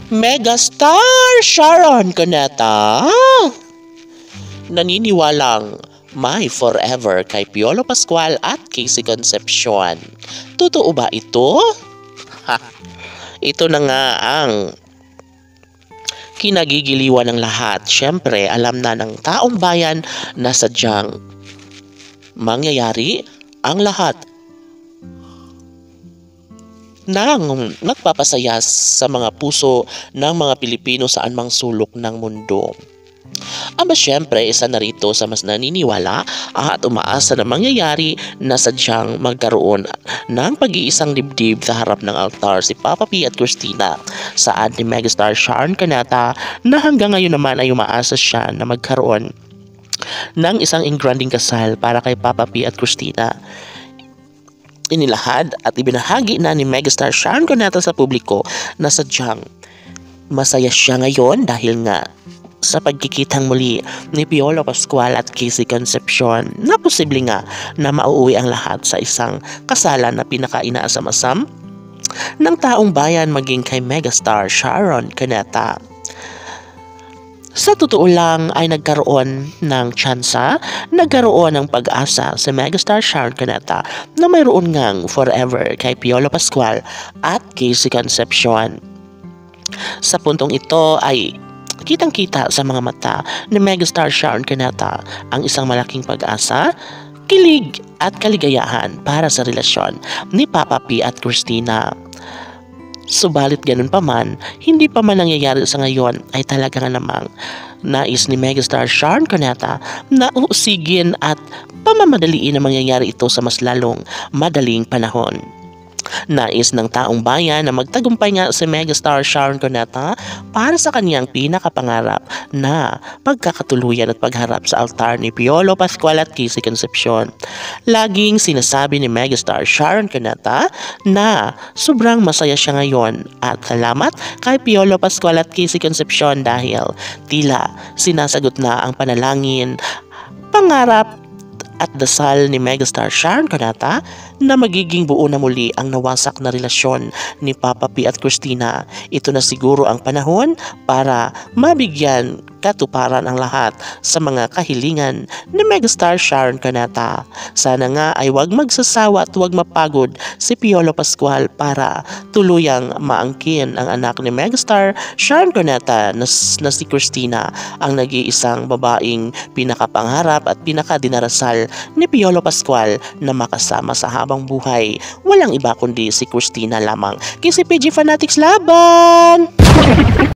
Megastar Sharon Cuneta naniniwalang may forever kay Piolo Pascual at Casey Concepcion. Totoo ba ito? Ito na nga ang kinagigiliwan ng lahat. Siyempre, alam na ng taong bayan na sadyang mangyayari ang lahat nang nagpapasaya sa mga puso ng mga Pilipino saan mang sulok ng mundo. Aba siyempre, isa na rito sa mas naniniwala at umaasa na mangyayari na sadyang magkaroon ng pag-iisang dibdib sa harap ng altar si Papa P at Christina, saan ni Megastar Sharon Cuneta na hanggang ngayon naman ay umaasa siya na magkaroon ng isang engranding kasal para kay Papa P at Christina. Inilahad at ibinahagi na ni Megastar Sharon Cuneta sa publiko na sadyang masaya siya ngayon dahil nga sa pagkikitang muli ni Piolo Pascual at Casey Concepcion na posible nga na mauuwi ang lahat sa isang kasalan na pinaka-inaasam-asam ng taong bayan maging kay Megastar Sharon Cuneta. Sa totoo lang ay nagkaroon ng tsansa, nagkaroon ng pag-asa si Megastar Sharon Cuneta na mayroon ngang forever kay Piolo Pascual at Casey Concepcion. Sa puntong ito ay kitang-kita sa mga mata ni Megastar Sharon Cuneta ang isang malaking pag-asa, kilig at kaligayahan para sa relasyon ni Papa P at Christina. Subalit ganun pa man, hindi pa man nangyayari sa ngayon ay talaga nga namang nais ni Megastar Sharon Cuneta na uusigin at pamamadaliin na mangyayari ito sa mas lalong madaling panahon. Nais ng taong bayan na magtagumpay nga si Megastar Sharon Cuneta para sa kaniyang pinakapangarap na pagkakatuluyan at pagharap sa altar ni Piolo Pascual at Casey Concepcion. Laging sinasabi ni Megastar Sharon Cuneta na sobrang masaya siya ngayon at salamat kay Piolo Pascual at Casey Concepcion dahil tila sinasagot na ang panalangin, pangarap at dasal ni Megastar Sharon Cuneta na magiging buo na muli ang nawasak na relasyon ni Papa P at Christina. Ito na siguro ang panahon para mabigyan katuparan ang lahat sa mga kahilingan ni Megastar Sharon Cuneta. Sana nga ay huwag magsasawa at huwag mapagod si Piolo Pascual para tuluyang maangkin ang anak ni Megastar Sharon Cuneta na si Christina, ang nag-iisang babaeng pinakapangarap at pinakadinarasal ni Piolo Pascual na makasama sa habang buhay. Walang iba kundi si Christina lamang. Kisi PG Fanatics laban!